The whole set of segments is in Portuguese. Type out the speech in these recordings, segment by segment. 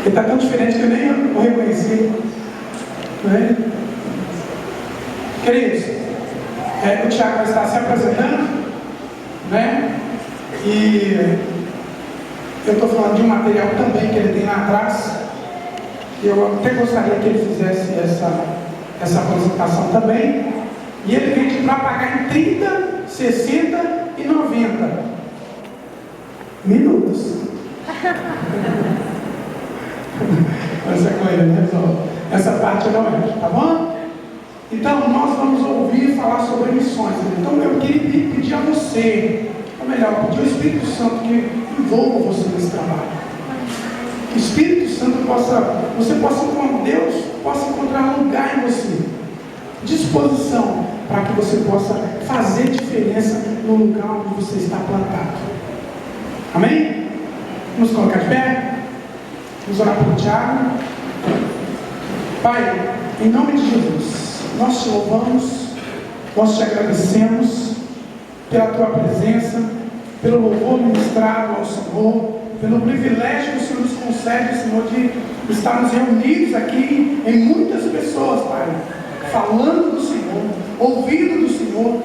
Ele está tão diferente que eu nem o reconheci. Não é? Queridos, o Tiago vai estar se apresentando, né? E eu estou falando de um material também que ele tem lá atrás. Eu até gostaria que ele fizesse essa apresentação também. E ele vende para pagar em 30, 60 e 90 minutos. Essa coisa, né, pessoal? Essa parte eu não entro, tá bom? Então, nós vamos ouvir falar sobre missões. Então, eu queria pedir a você, ou melhor, pedir ao Espírito Santo que envolva você nesse trabalho. Que o Espírito Santo você possa, com Deus, possa encontrar um lugar em você, disposição, para que você possa fazer diferença no lugar onde você está plantado. Amém? Vamos colocar de pé? Vamos orar por Tiago. Pai, em nome de Jesus, nós te louvamos, nós te agradecemos pela tua presença, pelo louvor ministrado ao Senhor, pelo privilégio que o Senhor nos concede, Senhor, de estarmos reunidos aqui em muitas pessoas, Pai, falando do Senhor, ouvindo do Senhor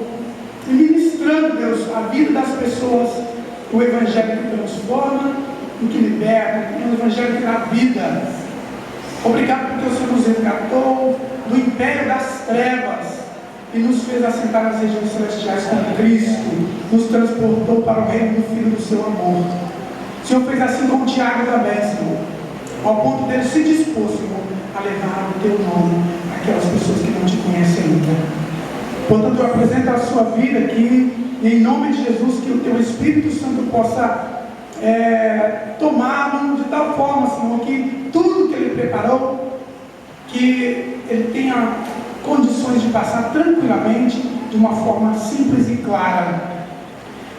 e ministrando, Deus, a vida das pessoas, o Evangelho que transforma, o que liberta, o Evangelho que dá vida. Obrigado porque o Senhor nos resgatou do império das trevas e nos fez assentar nas regiões celestiais com Cristo, nos transportou para o reino do Filho do seu amor. O Senhor fez assim com o Tiago também, Senhor, ao ponto dele se dispor, Senhor, a levar o teu nome àquelas pessoas que não te conhecem ainda. Portanto, eu apresento a sua vida aqui, em nome de Jesus, que o teu Espírito Santo possa tomá-lo de tal forma, Senhor, que tudo que Ele preparou, que Ele tenha condições de passar tranquilamente, de uma forma simples e clara.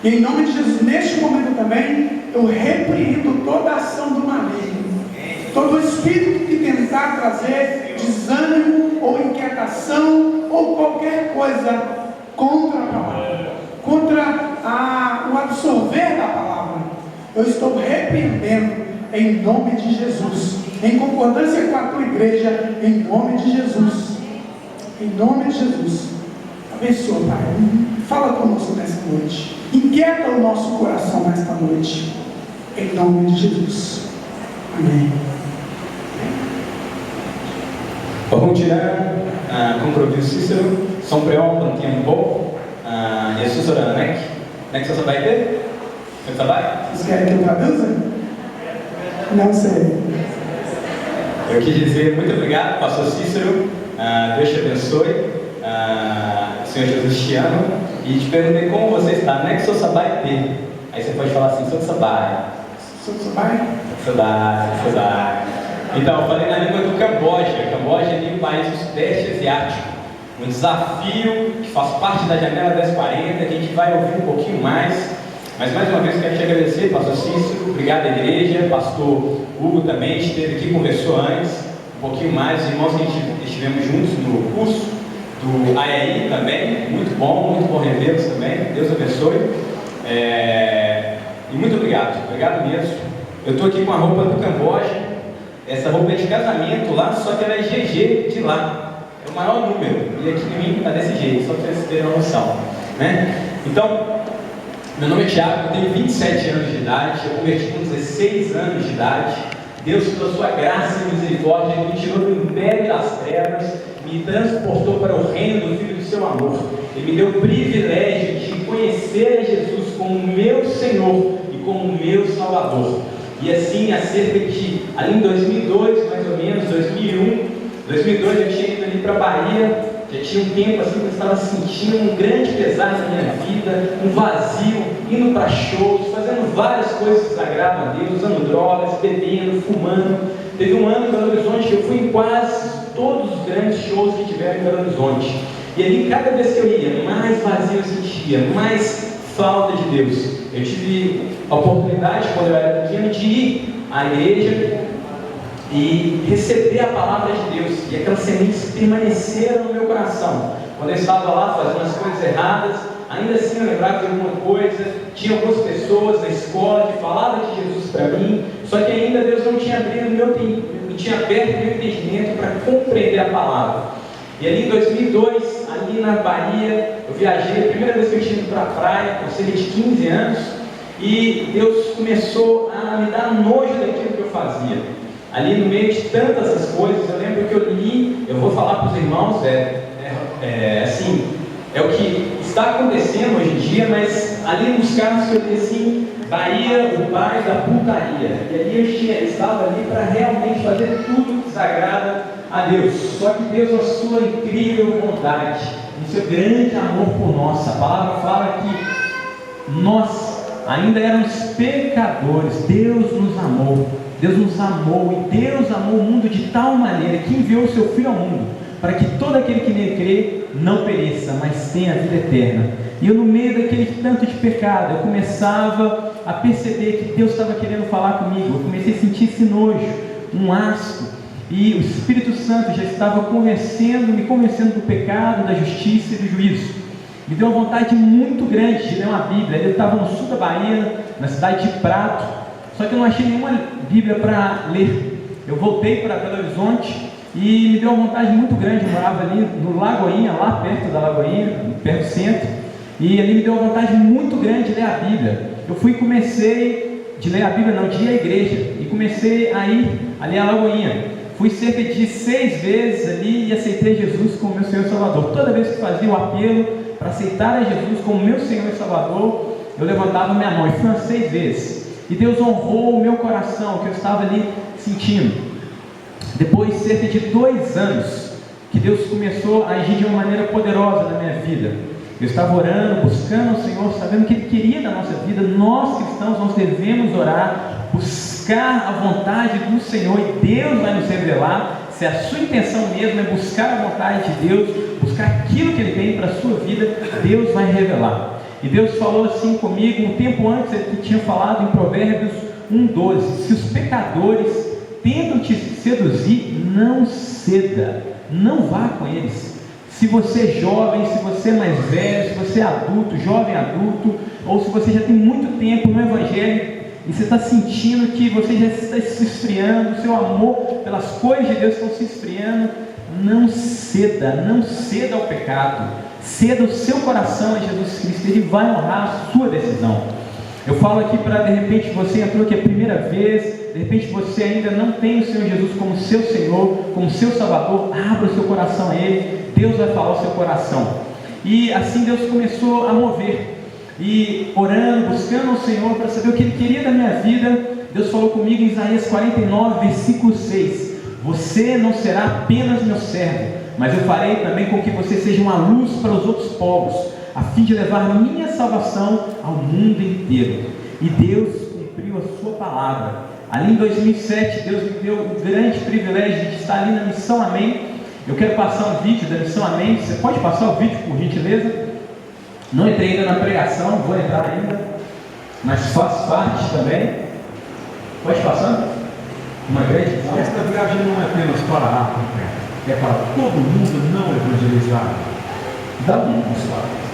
E em nome de Jesus, neste momento também, eu repreendo toda a ação do maligno, todo espírito que tentar trazer desânimo ou inquietação ou qualquer coisa contra a palavra, contra o absorver da palavra, eu estou repreendendo em nome de Jesus, em concordância com a tua igreja, em nome de Jesus, em nome de Jesus. Abençoa, Pai, fala conosco nesta noite, inquieta o nosso coração nesta noite, em nome de Jesus. Amém. Parlons comme produit Cicero, son prénom dans tempo, Jesus ora nek só vai ter? Você vai? Vocês querem que eu traduza? Não sei. Eu quis dizer muito obrigado, pastor Cícero, Deus te abençoe, Senhor Jesus te ama, e te perguntei como você está, não é que sou sabai ter, aí você pode falar assim, sou sabai. Sou sabai? Sabai. Então, eu falei na língua do Camboja. Camboja é um país do Sudeste Asiático. Um desafio que faz parte da janela 1040, que a gente vai ouvir um pouquinho mais. Mas mais uma vez quero te agradecer, pastor Cícero, obrigado à igreja, pastor Hugo também esteve aqui, conversou antes, um pouquinho mais, os irmãos que a gente estivemos juntos no curso do AEI também, muito bom revê-los também, Deus abençoe. E muito obrigado mesmo. Eu estou aqui com a roupa do Camboja. Essa roupa é de casamento lá, só que ela é GG de lá. É o maior número. E aqui em mim está desse jeito, só para vocês terem uma noção, né? Então, meu nome é Tiago, eu tenho 27 anos de idade, eu converti com 16 anos de idade. Deus, pela sua graça e misericórdia, me tirou do império das trevas, me transportou para o reino do Filho do seu amor. Ele me deu o privilégio de conhecer a Jesus como meu Senhor e como meu Salvador. E assim, ali em 2002, mais ou menos, 2002 eu tinha ido ali para a Bahia, já tinha um tempo assim que eu estava sentindo um grande pesar na minha vida, um vazio, indo para shows, fazendo várias coisas que desagradam a Deus, usando drogas, bebendo, fumando. Teve um ano em Belo Horizonte que eu fui em quase todos os grandes shows que tiveram em Belo Horizonte. E ali, cada vez que eu ia, mais vazio eu sentia, mais falta de Deus. Eu tive a oportunidade, quando eu era pequeno, de ir à igreja e receber a palavra de Deus, e aquelas sementes permaneceram no meu coração. Quando eu estava lá fazendo as coisas erradas, ainda assim eu lembrava de alguma coisa, tinha algumas pessoas na escola que falavam de Jesus para mim, só que ainda Deus não tinha aberto meu entendimento para compreender a palavra. E ali em 2002, ali na Bahia, eu viajei, a primeira vez que eu tinha ido para a praia, com cerca de 15 anos, e Deus começou a me dar nojo daquilo que eu fazia. Ali no meio de tantas as coisas, eu lembro que eu li, eu vou falar para os irmãos, assim, é o que está acontecendo hoje em dia, mas ali nos casos que eu li assim, Bahia, o bairro da putaria. E ali eu estava ali para realmente fazer tudo que desagrada a Deus. Só que Deus, na sua incrível bondade, no seu grande amor por nós, a palavra fala que nós ainda éramos pecadores, Deus nos amou. Deus nos amou e Deus amou o mundo de tal maneira que enviou o seu Filho ao mundo, para que todo aquele que nele crê não pereça, mas tenha a vida eterna. E eu, no meio daquele tanto de pecado, eu começava a perceber que Deus estava querendo falar comigo. Eu comecei a sentir esse nojo, um asco, e o Espírito Santo já estava me convencendo do pecado, da justiça e do juízo. Me deu uma vontade muito grande de ler uma Bíblia. Eu estava no sul da Bahia, na cidade de Prato, só que eu não achei nenhuma Bíblia para ler. Eu voltei para Belo Horizonte e me deu uma vontade muito grande. Eu morava ali no Lagoinha, lá perto da Lagoinha, perto do centro, e ali me deu uma vontade muito grande de ler a Bíblia. Eu comecei de ler a Bíblia, não, de ir à igreja, e comecei a ir ali à Lagoinha. Fui cerca de 6 vezes ali e aceitei Jesus como meu Senhor e Salvador. Toda vez que fazia o apelo para aceitar a Jesus como meu Senhor e Salvador, eu levantava minha mão, e fui umas 6 vezes. E Deus honrou o meu coração, que eu estava ali sentindo. Depois de cerca de 2 anos, que Deus começou a agir de uma maneira poderosa na minha vida. Eu estava orando, buscando o Senhor, sabendo o que Ele queria da nossa vida. Nós cristãos, nós devemos orar, buscar a vontade do Senhor, e Deus vai nos revelar. Se a sua intenção mesmo é buscar a vontade de Deus, buscar aquilo que Ele tem para a sua vida, Deus vai revelar. E Deus falou assim comigo, um tempo antes Ele tinha falado em Provérbios 1,12: se os pecadores tentam te seduzir, não ceda, não vá com eles. Se você é jovem, se você é mais velho, se você é adulto, jovem adulto, ou se você já tem muito tempo no Evangelho e você está sentindo que você já está se esfriando, o seu amor pelas coisas de Deus estão se esfriando, não ceda ao pecado, ceda o seu coração a Jesus Cristo. Ele vai honrar a sua decisão. Eu falo aqui para, de repente, você entrou aqui a primeira vez, de repente você ainda não tem o Senhor Jesus como seu Senhor, como seu Salvador, abra o seu coração a Ele, Deus vai falar o seu coração. E assim Deus começou a mover, e orando, buscando o Senhor para saber o que Ele queria da minha vida. Deus falou comigo em Isaías 49, versículo 6: você não será apenas meu servo, mas eu farei também com que você seja uma luz para os outros povos, a fim de levar minha salvação ao mundo inteiro. E Deus cumpriu a sua palavra. Ali em 2007, Deus me deu o grande privilégio de estar ali na Missão Amém. Eu quero passar um vídeo da Missão Amém. Você pode passar o vídeo, por gentileza? Não entrei ainda na pregação, vou entrar ainda, mas faço parte também. Pode passar? Uma grande. Esta viagem não é apenas para a África, é para todo mundo não evangelizado. Dá um passo.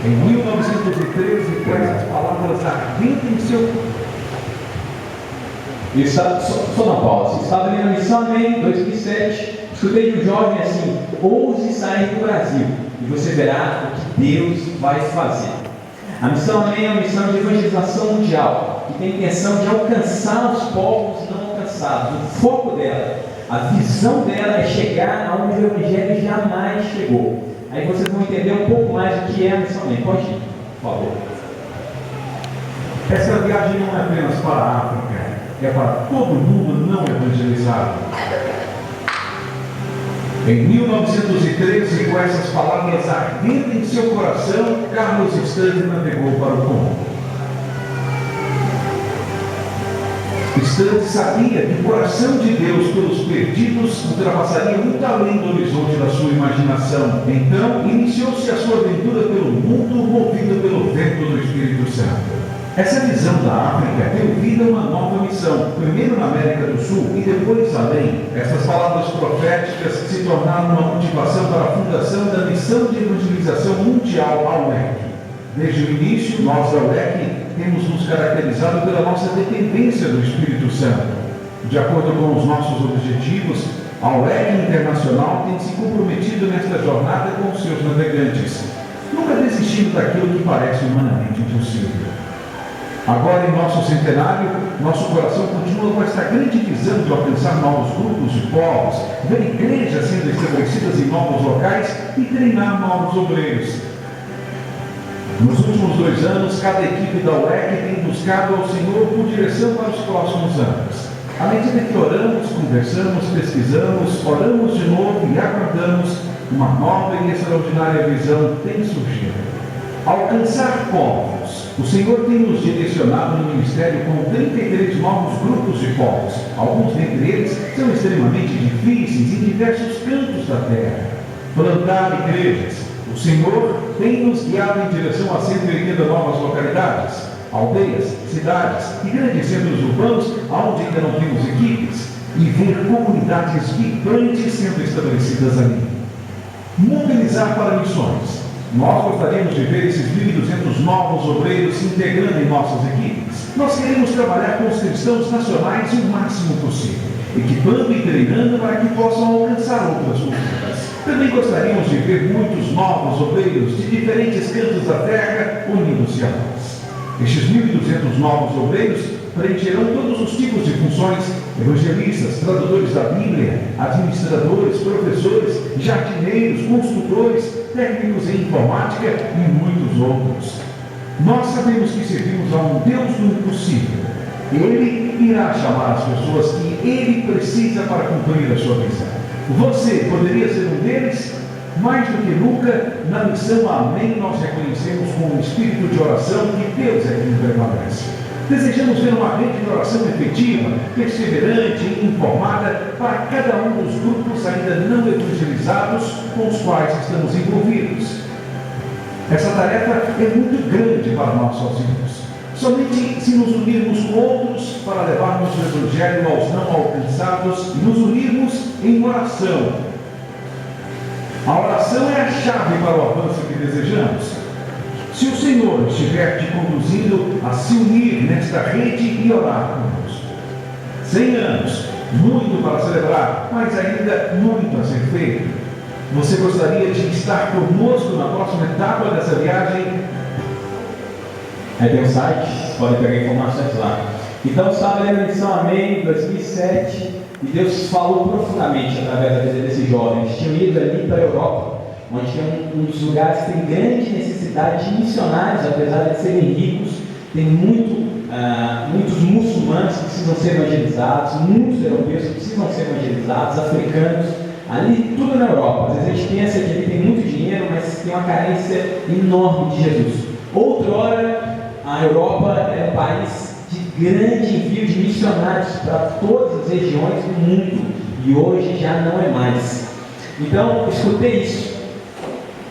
Em 1913, com essas palavras ardentes em seu... Só na pausa. Estava ali na Missão Amém, 2007. Escutei de um jovem assim: ouse sair do Brasil e você verá o que Deus vai fazer. A Missão Amém é uma missão de evangelização mundial, que tem a intenção de alcançar os povos não alcançados. O foco dela, a visão dela é chegar aonde o Evangelho jamais chegou. Aí vocês vão entender um pouco mais o que é a Missão Amém. Pode ir, por favor. Essa viagem não é apenas para a África, é para todo mundo não evangelizado. Em 1913, com essas palavras ardentes em seu coração, Carlos Stanley navegou para o Congo. Stanley sabia que o coração de Deus pelos perdidos ultrapassaria muito além do horizonte da sua imaginação. Então, iniciou-se a sua aventura pelo mundo, movido pelo vento do Espírito Santo. Essa visão da África deu vida a uma nova missão, primeiro na América do Sul e depois além. Essas palavras proféticas se tornaram uma motivação para a fundação da Missão de Evangelização Mundial ao Oeste. Desde o início, nós da UEC temos nos caracterizado pela nossa dependência do Espírito Santo. De acordo com os nossos objetivos, a UEC Internacional tem se comprometido nesta jornada com os seus navegantes, nunca desistindo daquilo que parece humanamente impossível. Agora, em nosso centenário, nosso coração continua com esta grande visão de alcançar novos grupos de povos, ver igrejas sendo estabelecidas em novos locais e treinar novos obreiros. Nos últimos 2 anos, cada equipe da UEC tem buscado ao Senhor por direção para os próximos anos. À medida que oramos, conversamos, pesquisamos, oramos de novo e aguardamos, uma nova e extraordinária visão tem surgido. Alcançar povos. O Senhor tem nos direcionado no ministério com 33 novos grupos de povos. Alguns dentre eles são extremamente difíceis em diversos cantos da terra. Plantar igrejas. O Senhor tem nos guiado em direção a 180 novas localidades, aldeias, cidades e grandes centros urbanos, onde ainda não temos equipes, e ver comunidades vibrantes sendo estabelecidas ali. Mobilizar para missões. Nós gostaríamos de ver esses 1.200 novos obreiros se integrando em nossas equipes. Nós queremos trabalhar com os cristãos nacionais o máximo possível, equipando e treinando para que possam alcançar outras culturas. Também gostaríamos de ver muitos novos obreiros de diferentes cantos da terra unindo-se a nós. Estes 1.200 novos obreiros preencherão todos os tipos de funções: evangelistas, tradutores da Bíblia, administradores, professores, jardineiros, construtores, técnicos em informática e muitos outros. Nós sabemos que servimos a um Deus do impossível. Ele irá chamar as pessoas que Ele precisa para cumprir a sua missão. Você poderia ser um deles? Mais do que nunca, na missão Amém, nós reconhecemos com o espírito de oração que Deus é quem permanece. Desejamos ver uma rede de oração efetiva, perseverante e informada para cada um dos grupos ainda não evangelizados com os quais estamos envolvidos. Essa tarefa é muito grande para nós sozinhos. Somente se nos unirmos com outros para levarmos o Evangelho aos não alcançados e nos unirmos em oração. A oração é a chave para o avanço que desejamos. Se o Senhor estiver te conduzindo a se unir nesta rede e orar conosco. 100 anos, muito para celebrar, mas ainda muito a ser feito. Você gostaria de estar conosco na próxima etapa dessa viagem? Aí tem um site, vocês podem pegar informações lá. Então, sabe, a missão Amém, 2007, e Deus falou profundamente através da vida desses jovens. Tinham ido ali para a Europa, onde tem um dos lugares que tem grande necessidade de missionários, apesar de serem ricos. Tem muitos muçulmanos que precisam ser evangelizados, muitos europeus que precisam ser evangelizados, africanos, ali tudo na Europa. Às vezes a gente pensa que ali tem muito dinheiro, mas tem uma carência enorme de Jesus. Outrora, a Europa era um país de grande envio de missionários para todas as regiões do mundo, e hoje já não é mais. Então, escutei isso.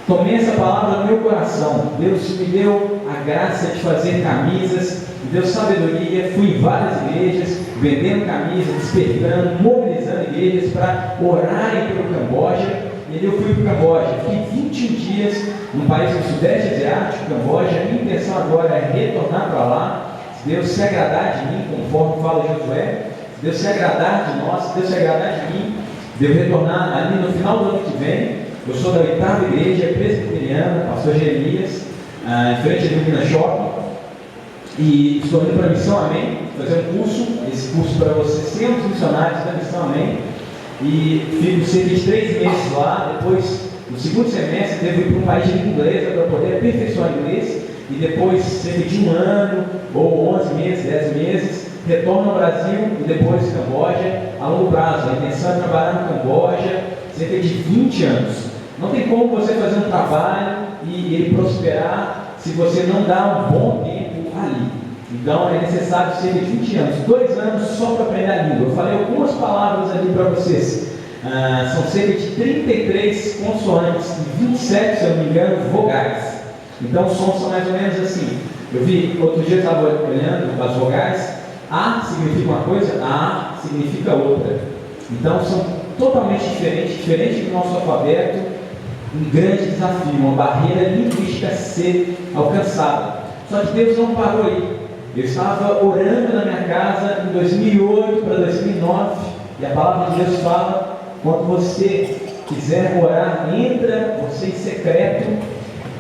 Tomei essa palavra no meu coração. Deus me deu a graça de fazer camisas, me deu sabedoria. Fui em várias igrejas, vendendo camisas, despertando, mobilizando igrejas para orarem pelo Camboja. E eu fui para o Camboja. Fiquei 21 dias num país do Sudeste Asiático, Camboja. A minha intenção agora é retornar para lá. Se Deus se agradar de mim, conforme fala Josué, se Deus se agradar de nós, se Deus se agradar de mim, devo retornar ali no final do ano que vem. Eu sou da 8ª igreja presbiteriana, pastor Jeremias, em frente ao Minas Shopping, e estou indo para a Missão Amém, fazer um curso, esse curso para vocês, sermos missionários da Missão Amém, e fico cerca de 3 meses lá. Depois, no segundo semestre, devo ir para um país de língua inglesa para poder aperfeiçoar o inglês, e depois, cerca de 1 ano, ou 11 meses, 10 meses, retorno ao Brasil e depois Camboja, a longo prazo. A intenção é trabalhar no Camboja cerca de 20 anos. Não tem como você fazer um trabalho e ele prosperar se você não dá um bom tempo ali. Então é necessário cerca de 20 anos, 2 anos só para aprender a língua. Eu falei algumas palavras ali para vocês. São cerca de 33 consoantes e 27, se eu não me engano, vogais. Então os sons são mais ou menos assim. Eu vi, outro dia eu estava olhando as vogais. A significa uma coisa, A significa outra. Então são totalmente diferentes do nosso alfabeto. um grande desafio, uma barreira linguística a ser alcançada. Só que Deus não parou aí. Eu estava orando na minha casa em 2008 para 2009, e a palavra de Deus fala: quando você quiser orar, entra você em secreto,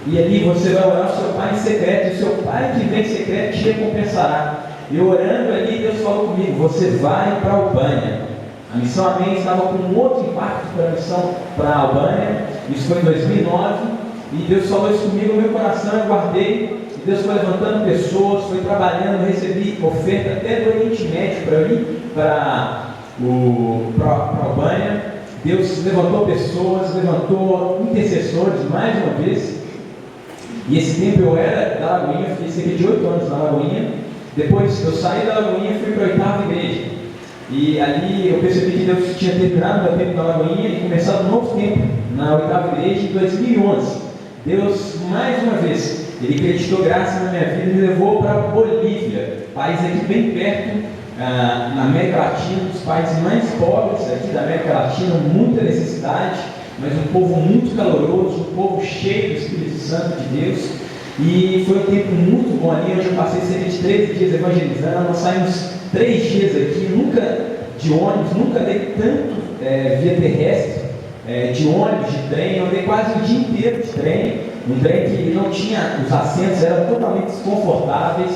e ali você vai orar ao seu pai em secreto, e o seu pai que vem em secreto te recompensará. E orando ali, Deus falou comigo: você vai para a Albânia. A missão Amém estava com um outro impacto para a missão para a Albânia. Isso foi em 2009, e Deus falou isso comigo no meu coração, eu guardei. E Deus foi levantando pessoas, foi trabalhando, recebi oferta até do Oriente Médio para ir para a Albânia. Deus levantou pessoas, levantou intercessores mais uma vez. E esse tempo eu era da Lagoinha, fiquei cerca de 8 anos na Lagoinha. Depois eu saí da Lagoinha e fui para a 8ª igreja. E ali eu percebi que Deus tinha terminado meu tempo na Lagoinha e começado um novo tempo na 8ª igreja em 2011. Deus, mais uma vez, Ele acreditou graça na minha vida e me levou para a Bolívia, país aqui bem perto, na América Latina, um dos países mais pobres aqui da América Latina, muita necessidade, mas um povo muito caloroso, um povo cheio do Espírito Santo de Deus. E foi um tempo muito bom ali, onde eu passei cerca de 13 dias evangelizando. Nós saímos 3 dias aqui, nunca de ônibus, nunca dei tanto via terrestre, de ônibus, de trem. Eu dei quase o dia inteiro de trem, um trem que não tinha, os assentos eram totalmente desconfortáveis,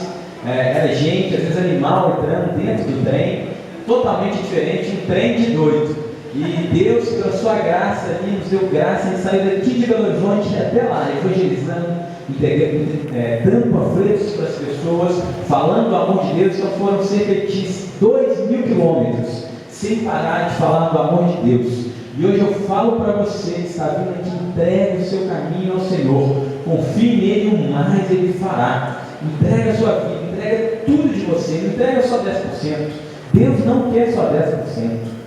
era gente, às vezes animal entrando dentro do trem, totalmente diferente, um trem de doido. E Deus, pela sua graça ali, nos deu graça em sair daqui de Belo Horizonte até lá, evangelizando, dando panfletos para as pessoas, falando do amor de Deus. Então foram cerca de 2.000 quilômetros, sem parar de falar do amor de Deus. E hoje eu falo para você que está vindo aqui: entregue o seu caminho ao Senhor, confie nele, o mais Ele fará. Entrega a sua vida, entrega tudo de você, não entrega só 10%. Deus não quer só 10%.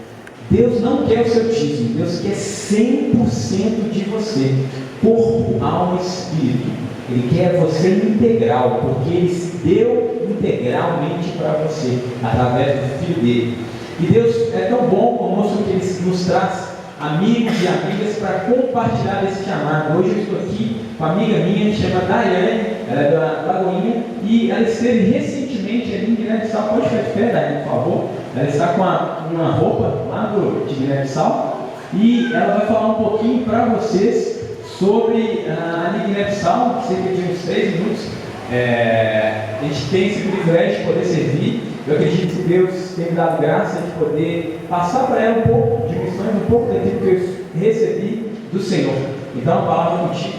Deus não quer o seu dízimo, Deus quer 100% de você, corpo, alma e espírito. Ele quer você integral, porque Ele se deu integralmente para você, através do Filho dele. E Deus é tão bom conosco que Ele nos traz amigos e amigas para compartilhar esse chamado. Hoje eu estou aqui com uma amiga minha, que chama Daiane, ela é da Lagoinha, e ela esteve recentemente ali em Guiné-Bissau. Pode ficar de pé, Daiane, por favor. Ela está com uma roupa lá de Guiné-Bissau, e ela vai falar um pouquinho para vocês sobre a Guiné-Bissau, cerca de uns 3 minutos. A gente tem esse privilégio de poder servir. Eu acredito que Deus tem me dado graça de poder passar para ela um pouco de missões, um pouco daquilo que eu recebi do Senhor. Então, a palavra contigo.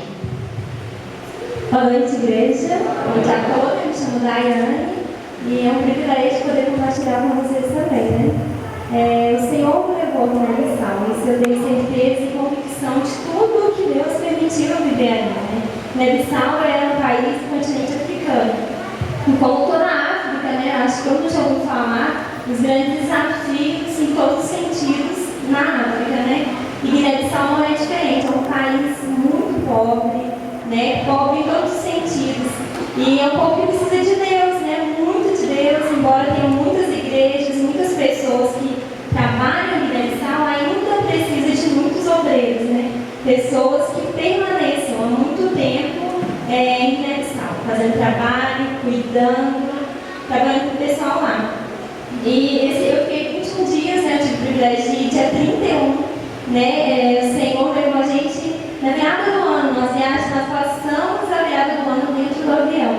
Boa noite, igreja. Boa noite a todos. Eu me chamo Daiane e é um privilégio poder compartilhar com vocês também, né? O Senhor me levou para uma missão, isso eu tenho certeza e convicção de tudo que Deus permitiu eu viver ali, né? Guiné-Bissau é um país do continente africano. E como toda a África, né? Acho que todo mundo já ouviu falar dos grandes desafios em todos os sentidos na África, né? E Guiné-Bissau não é diferente, é um país muito pobre, né? Pobre em todos os sentidos. E é um povo que precisa de Deus, né? Muito de Deus, embora tenha muitas igrejas, muitas pessoas que trabalham em Guiné-Bissau, ainda precisa de muitos obreiros, né? Pessoas que permaneçam há muito tempo em Guiné-Bissau, fazendo trabalho, cuidando, trabalhando com o pessoal lá. E eu fiquei 21 dias, né? Eu tive o privilégio de ir dia 31, né? O Senhor levou a gente na virada do ano. Nós passamos a virada do ano dentro do avião.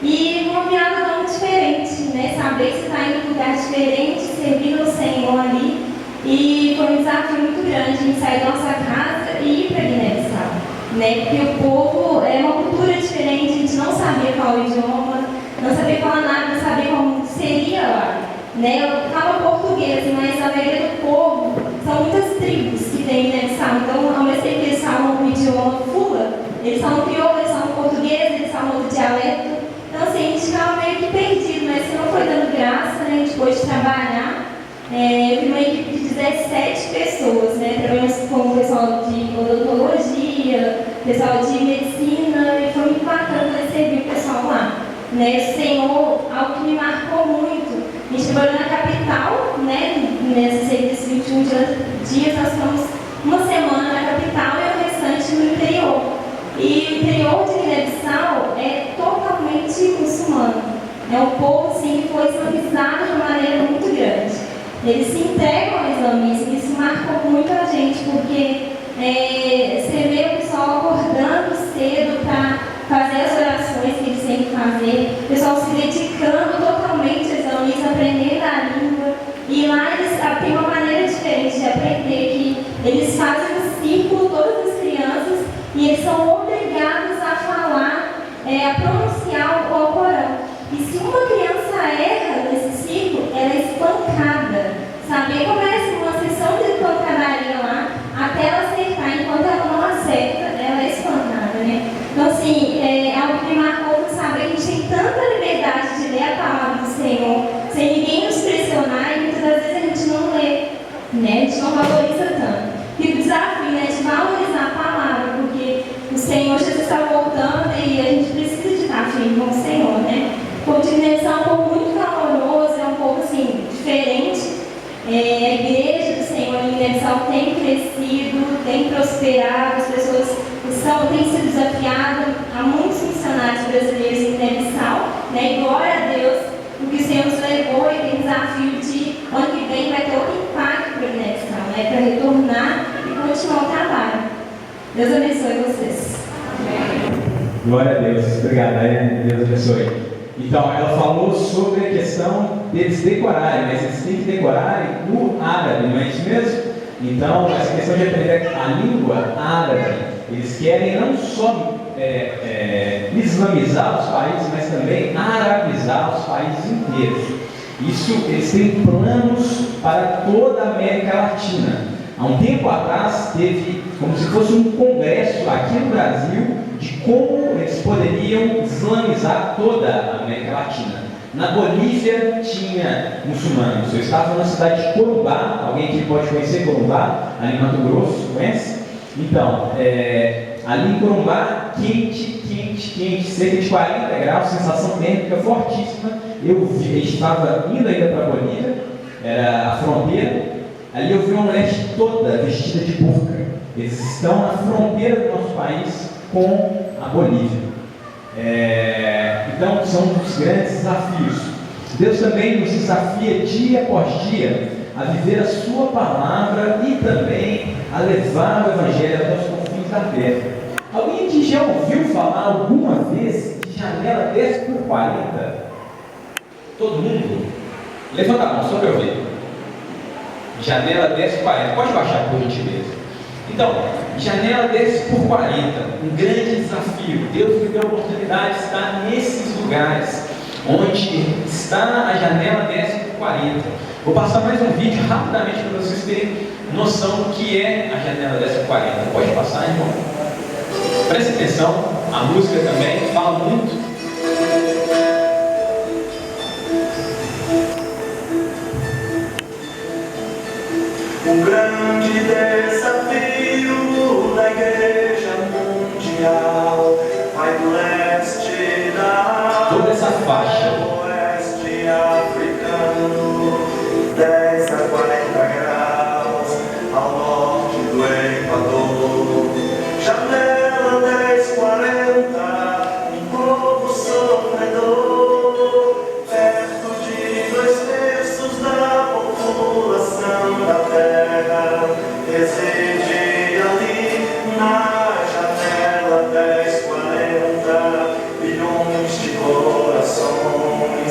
E uma virada do ano diferente, né? Saber que você está indo em um lugar diferente, servindo o Senhor ali. E foi um desafio muito grande a gente sair da nossa casa e ir para Guiné-Bissau, né? Porque o povo é uma cultura diferente, a gente não sabia qual o idioma, não sabia falar nada, não sabia como seria lá, né? Eu falo português, mas a maioria do povo são muitas tribos que tem em Guiné-Bissau. Então, ao mesmo tempo que eles falam o idioma fula, eles falam crioulo, eles falam português, eles falam outro dialeto. Então, assim, a gente ficava meio que perdido, mas se não foi dando graça, né? A gente pôde trabalhar. Eu vi uma equipe de 17 pessoas, né? Trabalhamos com o pessoal de odontologia, pessoal de medicina, e foi muito bacana poder servir o pessoal lá, né? O Senhor, algo que me marcou muito, a gente trabalhou na capital, né? Nesses 21 dias nós ficamos uma semana na capital e o restante no interior de Guiné-Bissau é totalmente muçulmano. É um povo assim, que foi islamizado de uma maneira muito grande. Eles se entregam ao islamismo, e isso marcou muito a gente, porque você vê o pessoal acordando cedo para fazer as orações que eles têm que fazer, o pessoal se dedicando totalmente ao islamismo, aprendendo a língua. E lá eles têm uma maneira diferente de aprender, que eles fazem um círculo, todas as crianças, e eles são obrigados a falar, a pronunciar o Alcorão. E se uma criança erra nesse círculo, ela é espancada. Sabe? Aí começa uma sessão de pancadaria lá, até ela acertar. Enquanto ela não acerta, ela é espancada, né? Então, assim, é algo que me marcou, sabe? A gente tem tanta liberdade de ler a palavra do Senhor, sem ninguém nos pressionar, e muitas das vezes a gente não lê, né? A gente não valoriza tanto. E o desafio, né, de valorizar a palavra, porque o Senhor Jesus está voltando e a gente precisa de estar firme com o Senhor, né? O povo de Guiné-Bissau é um povo muito caloroso, é um povo, assim, diferente. A igreja do Senhor em Guiné-Bissau tem crescido, tem prosperado, as pessoas têm sido desafiadas. Há muitos missionários brasileiros em Guiné-Bissau, né? E glória a Deus, o que o Senhor nos levou, e tem desafio de ano que vem vai ter outro impacto para Guiné-Bissau, né? Para retornar e continuar o trabalho. Deus abençoe vocês. Glória a Deus. Obrigado, Daiane. Deus abençoe. Então, ela falou sobre a questão deles decorarem, mas eles têm que decorar no árabe, não é isso mesmo? Então, essa questão de aprender a língua árabe, eles querem não só islamizar os países, mas também arabizar os países inteiros. Isso, eles têm planos para toda a América Latina. Há um tempo atrás, teve como se fosse um congresso aqui no Brasil de como eles poderiam islamizar toda a América Latina. Na Bolívia tinha muçulmanos. Eu estava na cidade de Corumbá. Alguém aqui pode conhecer Corumbá? Ali em Mato Grosso, conhece? Então, ali em Corumbá, quente, cerca de 40 graus, sensação térmica fortíssima. Eu estava indo ainda para a Bolívia, era a fronteira. Ali eu vi uma mulher toda vestida de burca. Eles estão na fronteira do nosso país com a Bolívia. Então, são um dos grandes desafios. Deus também nos desafia dia após dia a viver a sua palavra e também a levar o Evangelho até os confins da terra. Alguém que já ouviu falar alguma vez de janela 10x40? Todo mundo? Levanta a mão, só para eu ver. Janela 10x40. Pode baixar, por gentileza. Então, janela 10x40, um grande desafio. Deus me deu a oportunidade de estar nesses lugares onde está a janela 10x40. Vou passar mais um vídeo rapidamente para vocês terem noção do que é a janela 10x40. Pode passar, irmão? Preste atenção, a música também fala muito. Um grande desafio da Igreja Mundial vai do leste da toda essa faixa, oeste africano, 10 a 40 graus ao norte do Equador. Janela 1040, um povo sofredor, perto de 2/3 da população da terra reside ali na janela 1040, bilhões de corações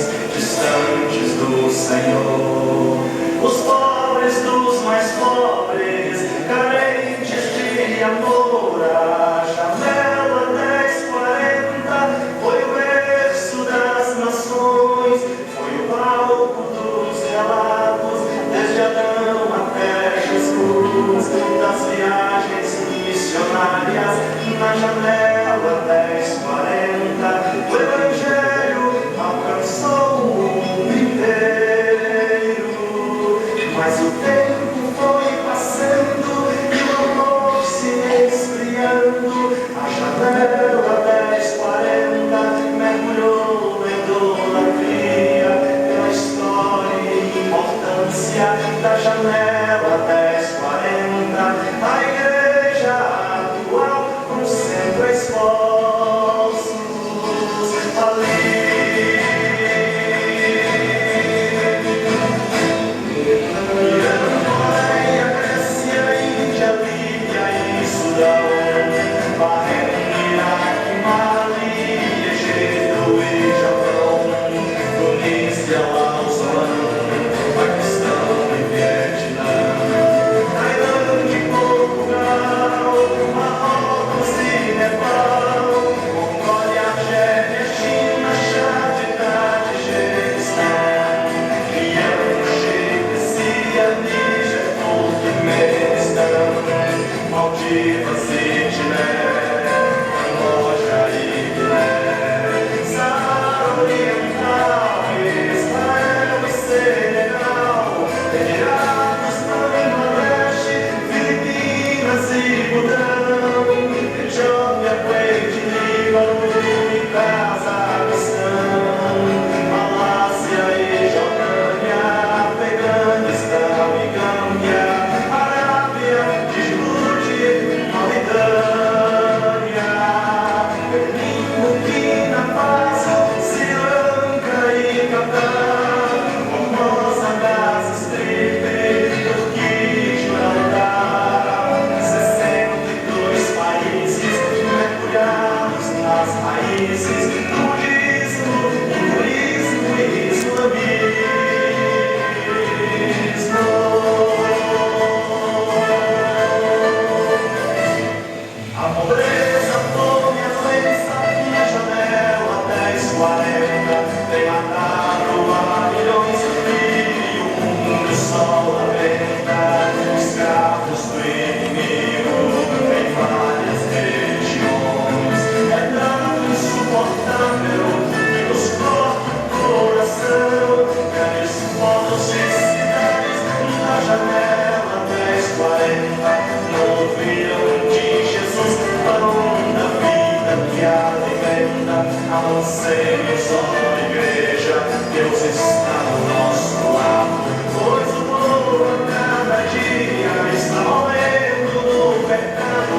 Senhor, igreja, Deus está ao nosso lado, pois o povo a cada dia está morrendo no pecado.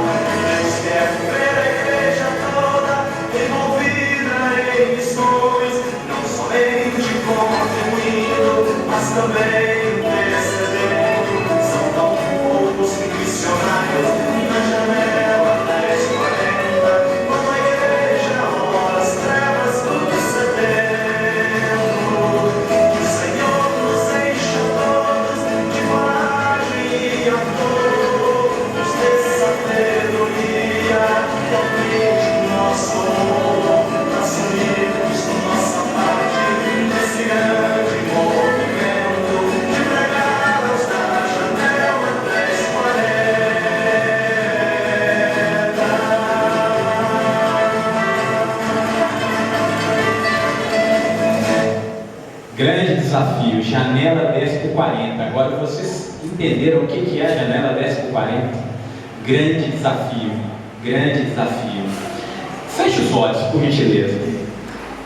Deus quer ver a igreja toda envolvida em missões, não somente contribuindo, mas também intercedendo. São tão poucos missionários na janela da S40, quando a igreja ora as trevas do setembro. Que o Senhor nos encha todos de coragem e amor, nos dê sabedoria e aumente nosso amor, assumimos nossa parte nesse grande movimento de pregar aos da janela 1040. Grande desafio, janela 10x40. Agora vocês entenderam o que é a janela 10x40? Grande desafio, grande desafio. Feche os olhos, por gentileza.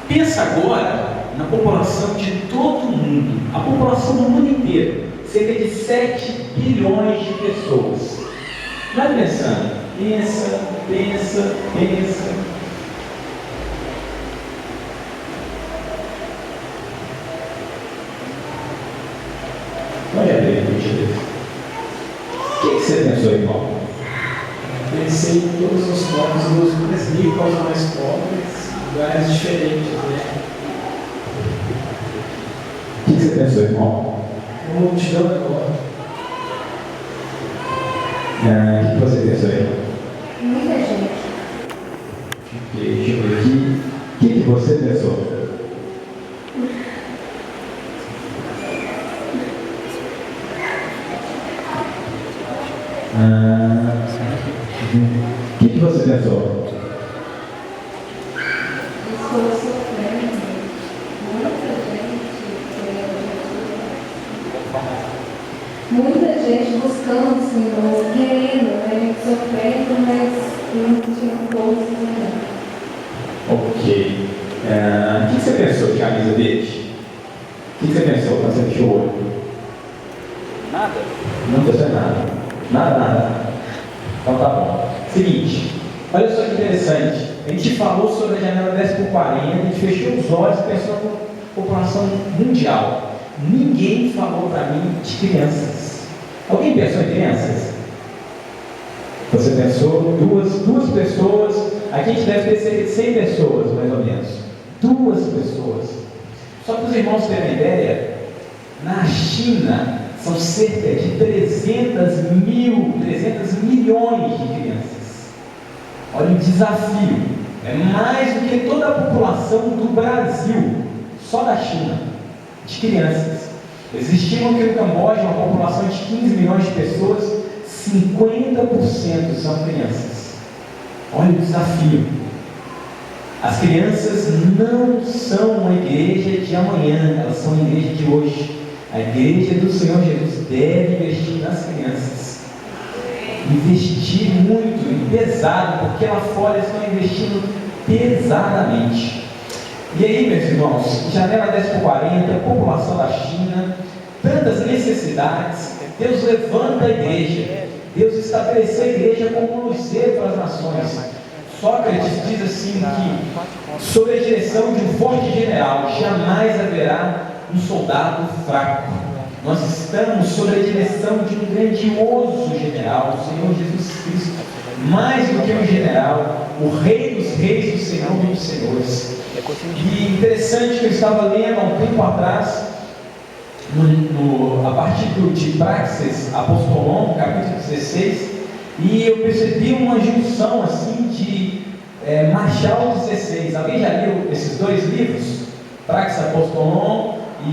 Pensa agora na população de todo o mundo, a população do mundo inteiro, cerca de 7 bilhões de pessoas. Vai pensando, pensa. Olha bem, por gentileza. O que você pensou, irmão? Pensei em todos os povos dos mais ricos aos mais pobres, lugares diferentes, né? O que você pensou, irmão? Uma multidão enorme. O que você pensou, irmão? Muita gente. Deixa eu ver aqui. O que você pensou? O que você pensou? Estou sofrendo. Muita gente buscando o Senhor, querendo, né? Sofrendo, mas não tinha força, né? Ok. O que você pensou, Thiago Elizabeth? O que você pensou quando você fechou o olho? Nada. Não pensou em nada. Nada. Então tá bom. Seguinte, olha só que interessante. A gente falou sobre a janela 10x40, a gente fechou os olhos e pensou na população mundial. Ninguém falou para mim de crianças. Alguém pensou em crianças? Você pensou duas pessoas. Aqui a gente deve ter cerca de 100 pessoas, mais ou menos. 2 pessoas. Só para os irmãos terem ideia, na China são cerca de 300 milhões de crianças. Olha o desafio. É mais do que toda a população do Brasil, só da China, de crianças. Eles estimam que no Camboja, uma população de 15 milhões de pessoas, 50% são crianças. Olha o desafio. As crianças não são uma igreja de amanhã, elas são a igreja de hoje. A igreja do Senhor Jesus deve investir nas crianças. Investir muito e pesado, porque lá fora eles estão investindo pesadamente. E aí, meus irmãos, janela 10x40, população da China, tantas necessidades. Deus levanta a igreja. Deus estabeleceu a igreja como um luzeiro para as nações. Sócrates diz assim que, sob a direção de um forte general, jamais haverá um soldado fraco. Nós estamos sob a direção de um grandioso general, o Senhor Jesus Cristo, mais do que um general, o Rei dos Reis, o Senhor dos Senhores. E interessante que eu estava lendo há um tempo atrás, a partir de Praxis Apostolon, capítulo 16, e eu percebi uma junção assim de Marchal 16. Alguém já leu esses 2 livros? Praxis Apostolon e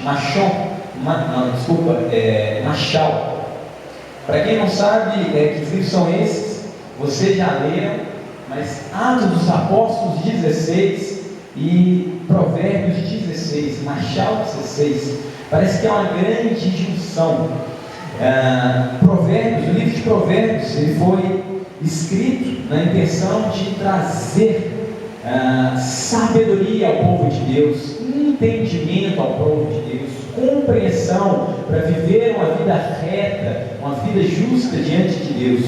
Marchal. Para quem não sabe que livros são esses, vocês já leram, mas Atos dos Apóstolos 16 e Provérbios 16, Marchal 16, parece que é uma grande junção. Provérbios, o livro de Provérbios, ele foi escrito na intenção de trazer sabedoria ao povo de Deus, entendimento ao povo de Deus, compreensão para viver uma vida reta, uma vida justa diante de Deus.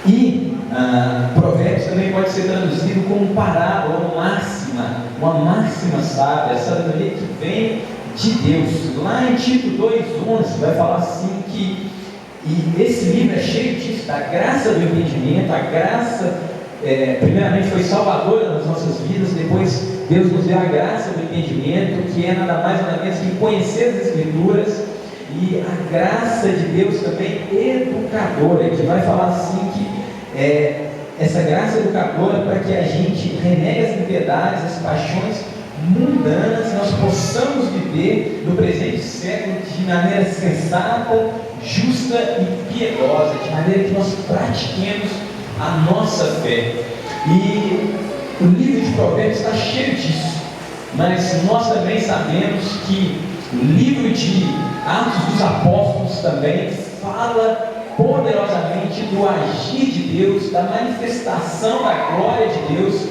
E Provérbios também pode ser traduzido como parábola, uma máxima sábia, a sabedoria que vem de Deus. Lá em Tito 2,11 vai falar assim que e esse livro é cheio disso, da graça do entendimento. A graça primeiramente foi salvadora nas nossas vidas, depois Deus nos deu a graça do entendimento, que é nada mais nada menos que conhecer as Escrituras, e a graça de Deus também educadora, que vai falar assim que essa graça educadora para que a gente renegue as impiedades, as paixões mundanas, nós possamos viver no presente século de maneira sensata, justa e piedosa, de maneira que nós pratiquemos a nossa fé. E o livro de Provérbios está cheio disso, mas nós também sabemos que o livro de Atos dos Apóstolos também fala poderosamente do agir de Deus, da manifestação da glória de Deus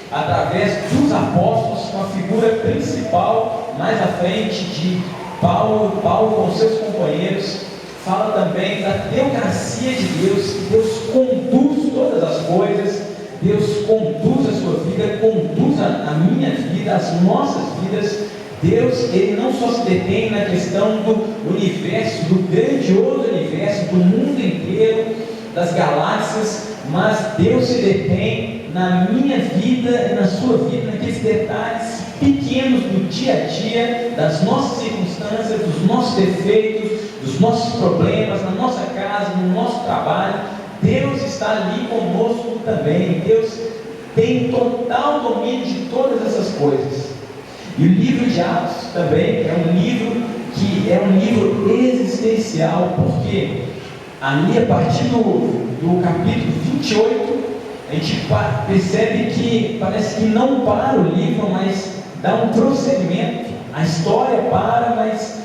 através dos apóstolos, com a figura principal mais à frente de Paulo com seus companheiros. Fala também da teocracia de Deus, que Deus conduz todas as coisas, Deus conduz a sua vida, conduz a minha vida, as nossas vidas. Deus, Ele não só se detém na questão do universo, do grandioso universo, do mundo inteiro, das galáxias, mas Deus se detém na minha vida e na sua vida, naqueles detalhes pequenos do dia a dia, das nossas circunstâncias, dos nossos defeitos, dos nossos problemas, na nossa casa, no nosso trabalho. Deus está ali conosco também. Deus tem total domínio de todas essas coisas. E o livro de Atos também é um livro que é um livro existencial, porque ali a partir do capítulo 28, a gente percebe que parece que não para o livro, mas dá um prosseguimento. A história para, mas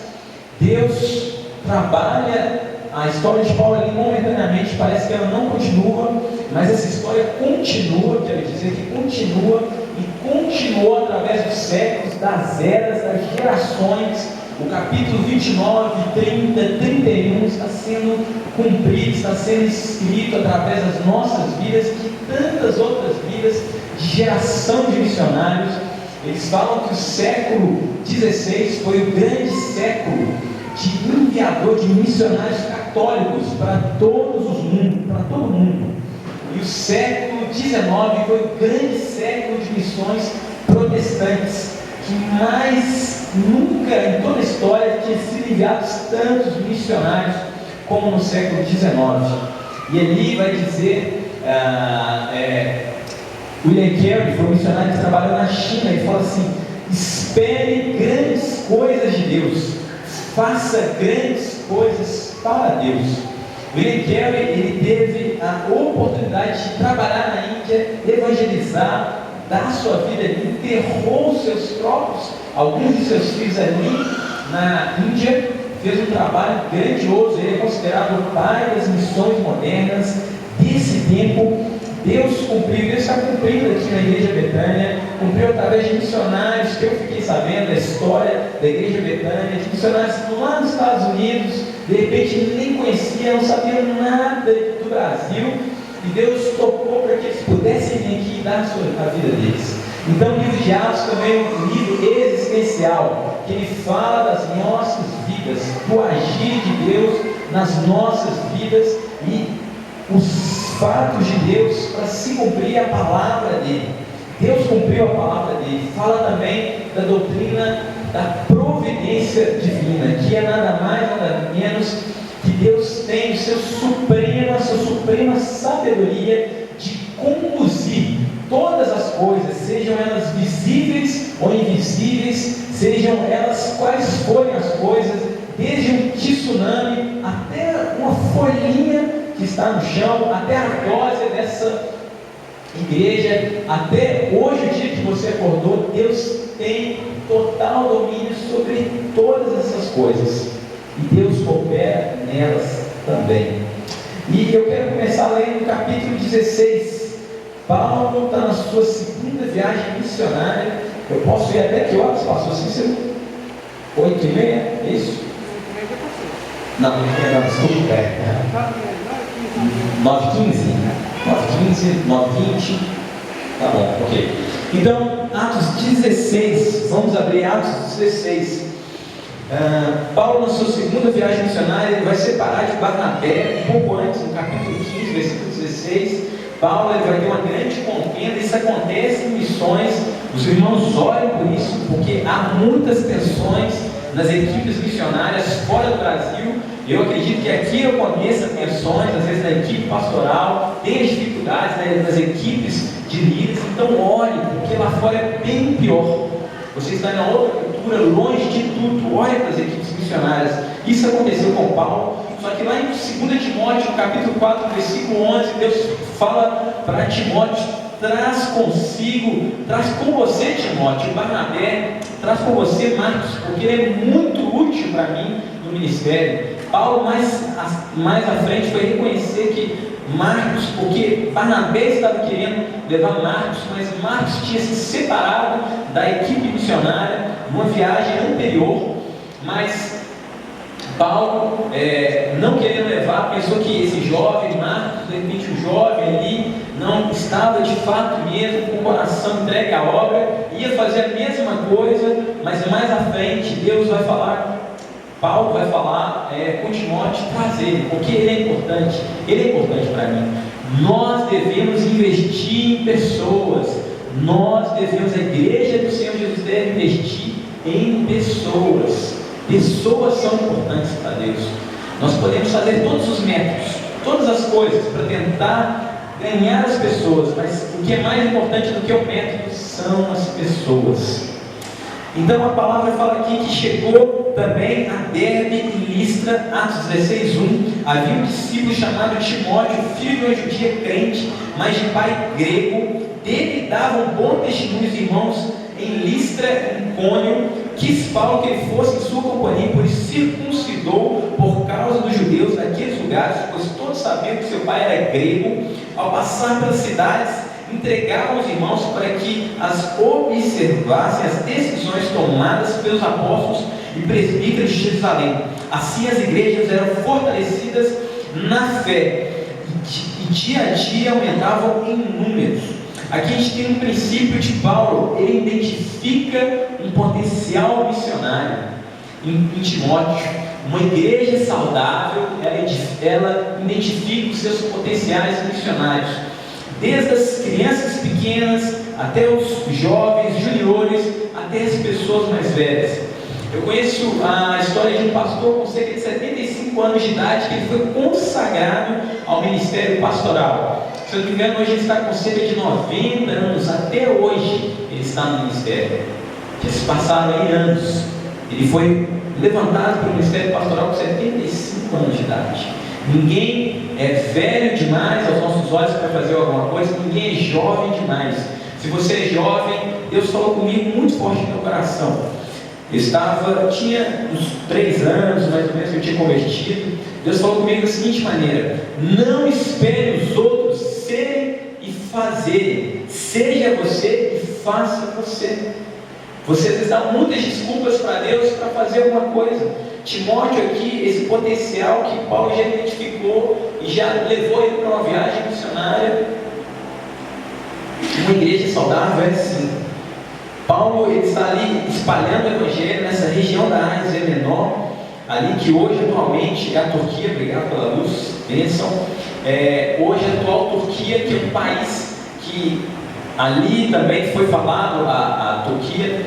Deus trabalha a história de Paulo ali momentaneamente, parece que ela não continua, mas essa história continua, quero dizer que continua e continuou através dos séculos, das eras, das gerações. O capítulo 29, 30, 31 está sendo cumprido, está sendo escrito através das nossas vidas, que tantas outras vidas de geração de missionários. Eles falam que o século XVI foi o grande século de enviador de missionários católicos para todos os mundos, para todo o mundo. E o século XIX foi o grande século de missões protestantes, que mais nunca em toda a história tinha sido enviados tantos missionários como no século XIX. E ali vai dizer, William Carey foi um missionário que trabalhou na China, e fala assim: espere grandes coisas de Deus, faça grandes coisas para Deus. William Carey, ele teve a oportunidade de trabalhar na Índia, evangelizar, dar sua vida ali, enterrou alguns de seus filhos ali na Índia, fez um trabalho grandioso. Ele é considerado o pai das missões modernas desse tempo. Deus cumpriu, Deus está cumprindo aqui na Igreja Betânia, cumpriu através de missionários que eu fiquei sabendo a história da Igreja Betânia, de missionários lá nos Estados Unidos, de repente nem conhecia, não sabia nada do Brasil, e Deus tocou para que eles pudessem vir aqui e dar a vida deles. Então o livro de Atos também é um livro existencial, que ele fala das nossas vidas, do agir de Deus nas nossas vidas e os fatos de Deus para se cumprir a palavra dele. Deus cumpriu a palavra dele. Fala também da doutrina da providência divina, que é nada mais, nada menos que Deus tem a sua suprema sabedoria de conduzir todas as coisas, sejam elas visíveis ou invisíveis, sejam elas quais forem as coisas, desde um tsunami até uma folhinha que está no chão, até a dose dessa igreja, até hoje, o dia que você acordou. Deus tem total domínio sobre todas essas coisas, e Deus coopera nelas também. E eu quero começar lendo o capítulo 16, Paulo está na sua segunda viagem missionária. Eu posso ir até que horas, pastor Cícero? 8h30? É isso? Não, desculpa. 9h15? 9h20? Tá bom, ok. Então, Atos 16, vamos abrir Atos 16. Paulo, na sua segunda viagem missionária, ele vai separar de Barnabé, um pouco antes, no capítulo 15, versículo 16. Paulo ele vai ter uma grande contenda. Isso acontece em missões. Os irmãos olham por isso, porque há muitas tensões nas equipes missionárias fora do Brasil. Eu acredito que aqui eu conheço tensões, às vezes na equipe pastoral, tem as dificuldades, né, nas equipes de líderes. Então olhe, porque lá fora é bem pior. Você está em outra cultura, longe de tudo. Olhe para as equipes missionárias. Isso aconteceu com Paulo. Só que lá em 2 Timóteo, no capítulo 4, versículo 11, Deus fala para Timóteo: traz consigo, traz com você, Timóteo, Barnabé, traz com você Marcos, porque ele é muito útil para mim no ministério. Paulo mais à frente foi reconhecer que Marcos, porque Barnabé estava querendo levar Marcos, mas Marcos tinha se separado da equipe missionária numa viagem anterior. Mas Paulo, não querendo levar, pensou que esse jovem Marcos, de repente o jovem ali, não estava de fato mesmo com o coração entregue à obra, ia fazer a mesma coisa, mas mais à frente Deus vai falar, Paulo vai falar com Timóteo, trazer ele, porque ele é importante para mim. Nós devemos investir em pessoas, a igreja do Senhor Jesus deve investir em pessoas. Pessoas são importantes para Deus. Nós podemos fazer todos os métodos, todas as coisas para tentar ganhar as pessoas, mas o que é mais importante do que o método são as pessoas. Então a palavra fala aqui que chegou também a Derbe e Listra, Atos 16:1. Havia um discípulo chamado Timóteo, filho de uma judia crente, mas de pai grego. Dele davam bom testemunho os irmãos em Listra e Icônio. Quis Paulo que ele fosse em sua companhia, por isso circuncidou por causa dos judeus naqueles lugares, pois todos sabiam que seu pai era grego. Ao passar pelas cidades, entregavam os irmãos para que as observassem as decisões tomadas pelos apóstolos e presbíteros de Jerusalém. Assim as igrejas eram fortalecidas na fé e dia a dia aumentavam em números. Aqui a gente tem um princípio de Paulo. Ele identifica um potencial missionário em Timóteo. Uma igreja saudável, ela identifica os seus potenciais missionários, desde as crianças pequenas até os jovens, juniores, até as pessoas mais velhas. Eu conheço a história de um pastor com cerca de 75 anos de idade, que ele foi consagrado ao ministério pastoral. Se eu não me engano, hoje ele está com cerca de 90 anos, até hoje ele está no ministério. Já se passaram aí anos. Ele foi levantado pelo ministério pastoral com 75 anos de idade. Ninguém é velho demais aos nossos olhos para fazer alguma coisa, ninguém é jovem demais. Se você é jovem, Deus falou comigo muito forte no meu coração. Eu tinha uns 3 anos, mais ou menos, que eu tinha convertido. Deus falou comigo da seguinte maneira: não espere os outros serem e fazerem, seja você e faça você. Você às vezes dá muitas desculpas para Deus para fazer alguma coisa. Timóteo aqui, esse potencial que Paulo já identificou e já levou ele para uma viagem missionária. Uma igreja saudável é assim. Paulo ele está ali espalhando o evangelho nessa região da Ásia Menor, ali que hoje atualmente é a Turquia. Obrigado pela luz, bênção. Hoje a atual Turquia, que é um país que ali também foi falado a Turquia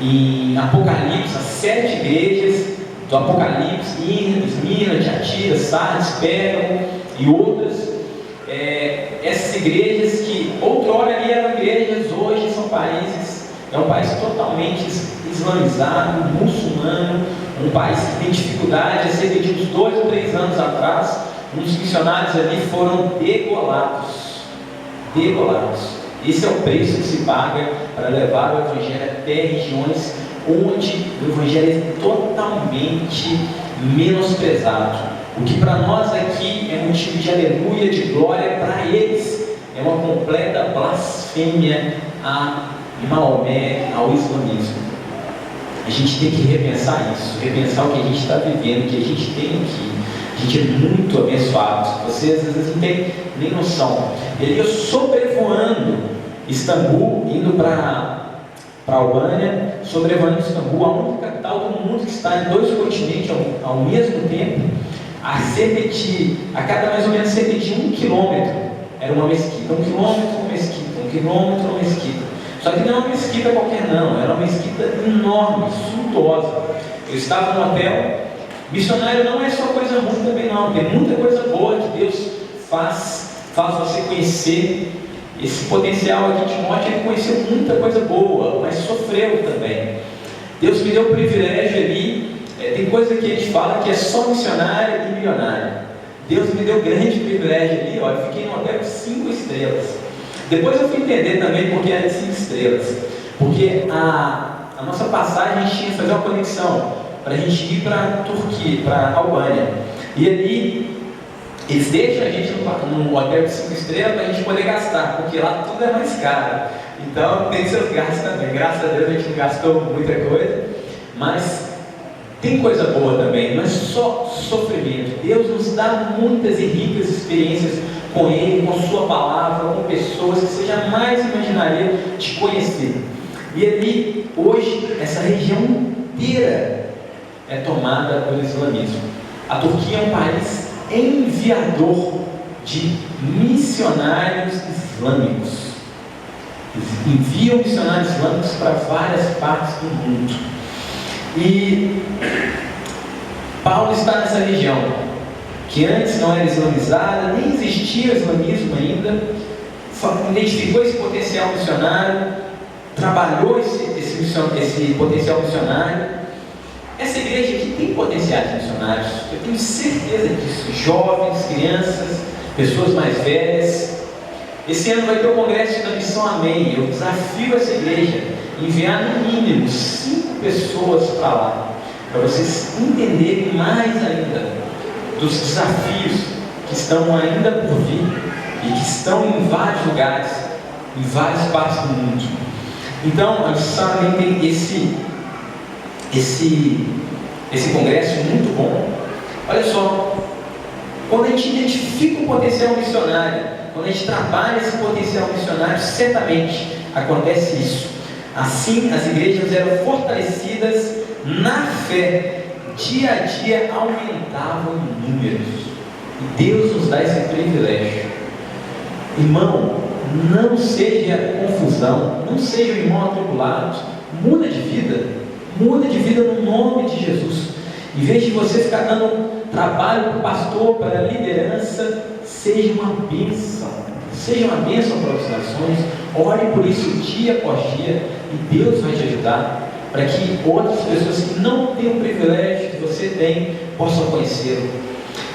em Apocalipse, as 7 igrejas do Apocalipse, Esmirna, Tiatira, Sardes, Pérgamo e outras. Essas igrejas que outrora ali eram igrejas, hoje são países. É um país totalmente islamizado, muçulmano, um país que tem dificuldade. Há cerca de uns 2 ou 3 anos atrás, uns missionários ali foram degolados. Esse é o preço que se paga para levar o evangelho até regiões onde o evangelho é totalmente menosprezado. O que para nós aqui é motivo de aleluia, de glória, para eles é uma completa blasfêmia a Maomé, ao islamismo. A gente tem que repensar isso, repensar o que a gente está vivendo, o que a gente tem aqui. A gente é muito abençoado. Vocês às vezes não têm nem noção. Ele ia sobrevoando Istambul, indo para Albânia, sobrevoando Istambul, a única capital do mundo que está em 2 continentes ao mesmo tempo, a cada mais ou menos cerca de 1 quilômetro era uma mesquita, 1 quilômetro uma mesquita, 1 quilômetro uma mesquita. Só que não é uma mesquita qualquer não, era uma mesquita enorme, suntuosa. Eu estava no hotel. Missionário não é só coisa ruim também não, tem muita coisa boa que Deus faz você conhecer. Esse potencial aqui de Timóteo, ele conheceu muita coisa boa, mas sofreu também. Deus me deu o privilégio ali, tem coisa que a gente fala que é só missionário e milionário. Deus me deu o grande privilégio ali, ó, eu fiquei num hotel de 5 estrelas. Depois eu fui entender também porque era de 5 estrelas. Porque a nossa passagem a gente tinha que fazer uma conexão para a gente ir para a Turquia, para a Albânia. E ali, eles deixam a gente num hotel de 5 estrelas para a gente poder gastar, porque lá tudo é mais caro. Então tem seus gastos também. Graças a Deus a gente não gastou muita coisa, mas tem coisa boa também, não é só sofrimento. Deus nos dá muitas e ricas experiências com Ele, com Sua palavra, com pessoas que você jamais imaginaria te conhecer. E ali, hoje, essa região inteira é tomada pelo islamismo. A Turquia é um país enviador de missionários islâmicos. Eles enviam missionários islâmicos para várias partes do mundo. E Paulo está nessa região, que antes não era islamizada, nem existia o islamismo ainda, identificou esse potencial missionário, trabalhou esse potencial missionário. Essa igreja aqui tem potenciais missionários, eu tenho certeza disso. Jovens, crianças, pessoas mais velhas. Esse ano vai ter o Congresso da Missão Amém. Eu desafio essa igreja a enviar no mínimo 5 pessoas para lá, para vocês entenderem mais ainda dos desafios que estão ainda por vir e que estão em vários lugares, em várias partes do mundo. Então, a Missão Amém tem esse congresso muito bom. Olha só, quando a gente identifica o potencial missionário, quando a gente trabalha esse potencial missionário, certamente acontece isso. Assim, as igrejas eram fortalecidas na fé, dia a dia aumentavam em números. E Deus nos dá esse privilégio. Irmão, não seja confusão, não seja um irmão atribulado, muda de vida no nome de Jesus. Em vez de você ficar dando trabalho para o pastor, para a liderança, seja uma bênção para as nações. Ore por isso dia após dia e Deus vai te ajudar para que outras pessoas que não têm o privilégio que você tem possam conhecê-lo.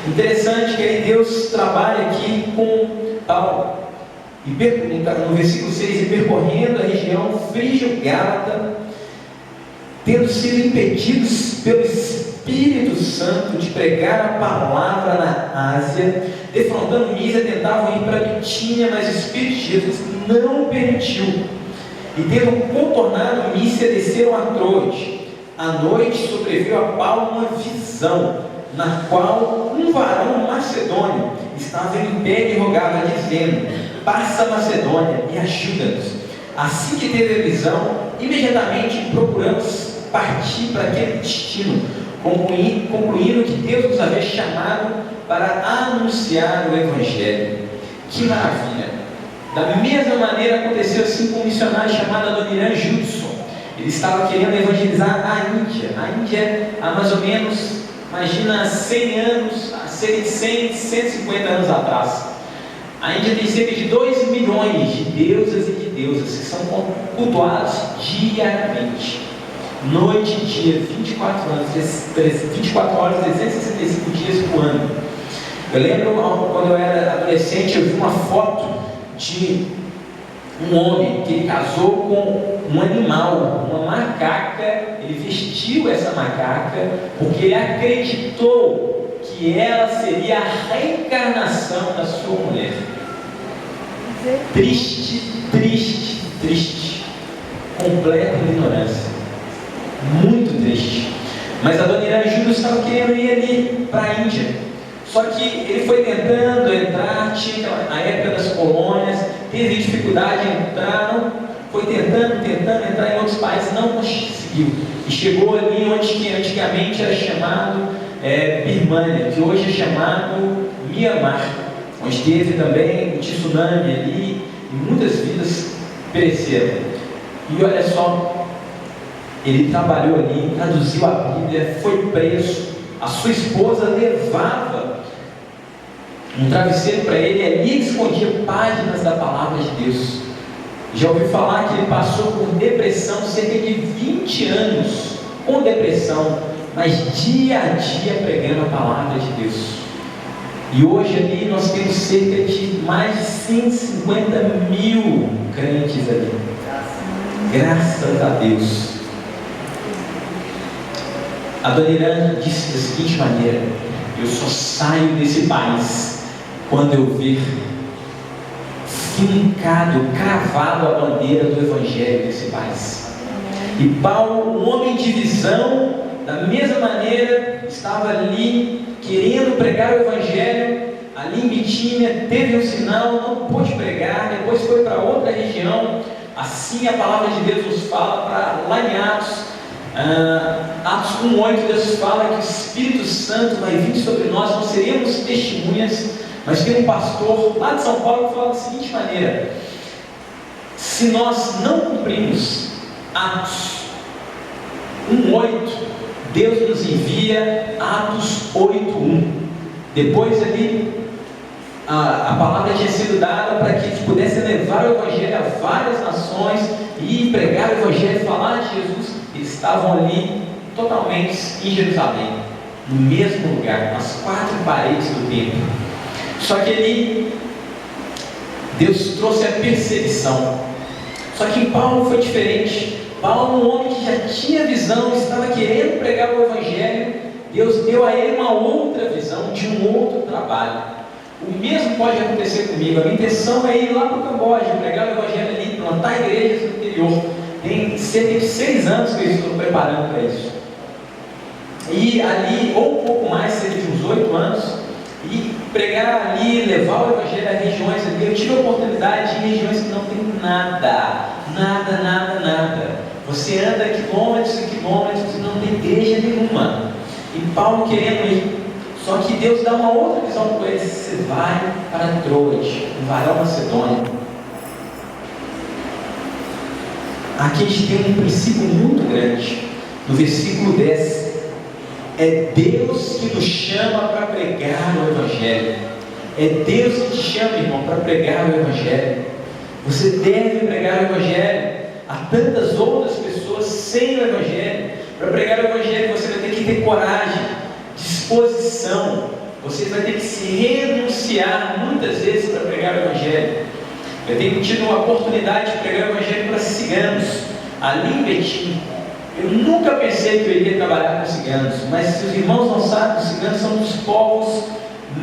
Interessante que Deus trabalha aqui com Paulo. No versículo 6, e percorrendo a região frígio-gálata, tendo sido impedidos pelo Espírito Santo de pregar a palavra na Ásia, defrontando Mísia, tentavam ir para Bitínia, mas o Espírito de Jesus não permitiu. E tendo contornado Mísia, desceram a Troade. À noite sobreveio a Paulo uma visão, na qual um varão macedônio estava em pé e rogava, dizendo: passa a Macedônia e ajuda-nos. Assim que teve a visão, imediatamente procuramos partir para aquele destino, concluindo que Deus nos havia chamado para anunciar o Evangelho. Que maravilha! Da mesma maneira aconteceu assim com um missionário chamado Adoniran Judson. Ele estava querendo evangelizar a Índia. A Índia, há mais ou menos, imagina, 100 anos, cerca de 100, 150 anos atrás. A Índia tem cerca de 2 milhões de deusas e de deusas que são cultuados diariamente, noite e dia, 24 horas, 365 dias por ano. Eu lembro quando eu era adolescente, eu vi uma foto de um homem que ele casou com um animal, uma macaca. Ele vestiu essa macaca porque ele acreditou que ela seria a reencarnação da sua mulher. Triste, triste, triste. Completa ignorância. Muito triste. Mas a dona Irã Júlia estava querendo ir ali para a Índia. Só que ele foi tentando entrar, tinha a época das colônias, teve dificuldade em entrar, não, foi tentando entrar em outros países, não conseguiu. E chegou ali onde que antigamente era chamado Birmânia, que hoje é chamado Mianmar, onde teve também o tsunami ali, e muitas vidas pereceram. E olha só, ele trabalhou ali, traduziu a Bíblia, foi preso, a sua esposa levava um travesseiro para ele, ali ele escondia páginas da palavra de Deus. Já ouvi falar que ele passou por depressão cerca de 20 anos com depressão, mas dia a dia pregando a palavra de Deus. E hoje ali nós temos cerca de mais de 150 mil crentes ali. Graças a Deus. A dona Irã disse da seguinte maneira: eu só saio desse país quando eu ver fincado, cravado a bandeira do Evangelho desse país. E Paulo, um homem de visão, da mesma maneira, estava ali querendo pregar o Evangelho. Ali em Bitínia teve um sinal, não pôde pregar, depois foi para outra região. Assim a palavra de Deus nos fala para lá em Atos 1:8, Deus fala que o Espírito Santo vai vir sobre nós, nós seremos testemunhas. Mas tem um pastor lá de São Paulo que fala da seguinte maneira: se nós não cumprimos Atos 1:8, Deus nos envia Atos 8:1. Depois ali a palavra tinha sido dada para que eles pudessem levar o Evangelho a várias nações e pregar o Evangelho, falar de Jesus. Eles estavam ali totalmente em Jerusalém, no mesmo lugar, nas 4 paredes do templo. Só que ali Deus trouxe a perseguição. Só que em Paulo foi diferente. Paulo, um homem que já tinha visão, estava querendo pregar o Evangelho. Deus deu a ele uma outra visão, de um outro trabalho. O mesmo pode acontecer comigo. A minha intenção é ir lá para o Camboja, pregar o Evangelho ali, plantar igrejas no interior. Tem cerca de 6 anos que eu estou preparando para isso. E ali, ou um pouco mais, cerca de uns 8 anos, e pregar ali, levar o Evangelho a regiões ali. Eu tive a oportunidade de ir em regiões que não tem nada. Você anda quilômetros e quilômetros e não tem igreja nenhuma. E Paulo querendo ir. Só que Deus dá uma outra visão para ele: você vai para Troade, no varal Macedônia. Aqui a gente tem um princípio muito grande. No versículo 10, é Deus que nos chama para pregar o Evangelho. É Deus que te chama, irmão, para pregar o Evangelho. Você deve pregar o Evangelho. Há tantas outras pessoas sem o Evangelho. Para pregar o Evangelho você vai ter que ter coragem, disposição. Você vai ter que se renunciar muitas vezes para pregar o Evangelho. Eu tenho tido uma oportunidade de pregar o Evangelho para ciganos, ali em Betim. Eu nunca pensei que eu iria trabalhar com ciganos, mas se os irmãos não sabem, os ciganos são um dos povos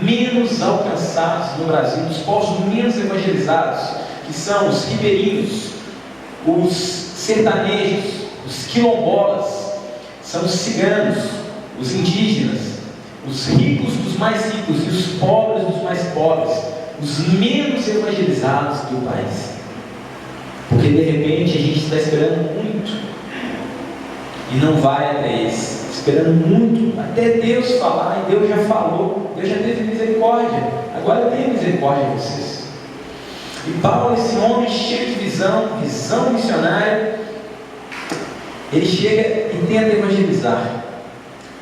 menos alcançados no Brasil, dos povos menos evangelizados, que são os ribeirinhos, os sertanejos, os quilombolas, são os ciganos, os indígenas, os ricos dos mais ricos e os pobres dos mais pobres, os menos evangelizados do país. Porque de repente a gente está esperando muito e não vai até eles, esperando muito até Deus falar. E Deus já falou, Deus já teve misericórdia, agora tem misericórdia de vocês. E Paulo, esse homem cheio de visão missionária, ele chega e tenta evangelizar,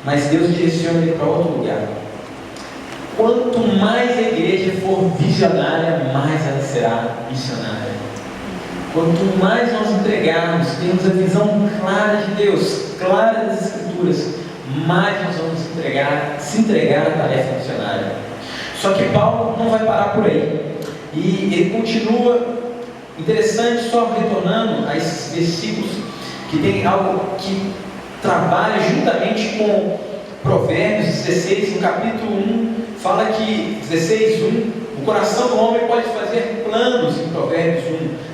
mas Deus direciona ele para outro lugar. Quanto mais a igreja for visionária, mais ela será missionária. Quanto mais nós entregarmos, termos a visão clara de Deus, clara das Escrituras, mais nós vamos se entregar à tarefa missionária. Só que Paulo não vai parar por aí. E ele continua, interessante, só retornando a esses versículos, que tem algo que trabalha juntamente com Provérbios 16, no capítulo 1, fala que, 16:1, o coração do homem pode fazer planos em Provérbios.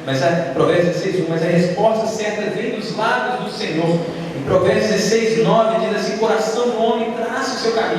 mas Provérbios 16:1, mas a resposta certa vem dos lábios do Senhor. Em Provérbios 16:9 diz assim: coração do homem traça o seu caminho,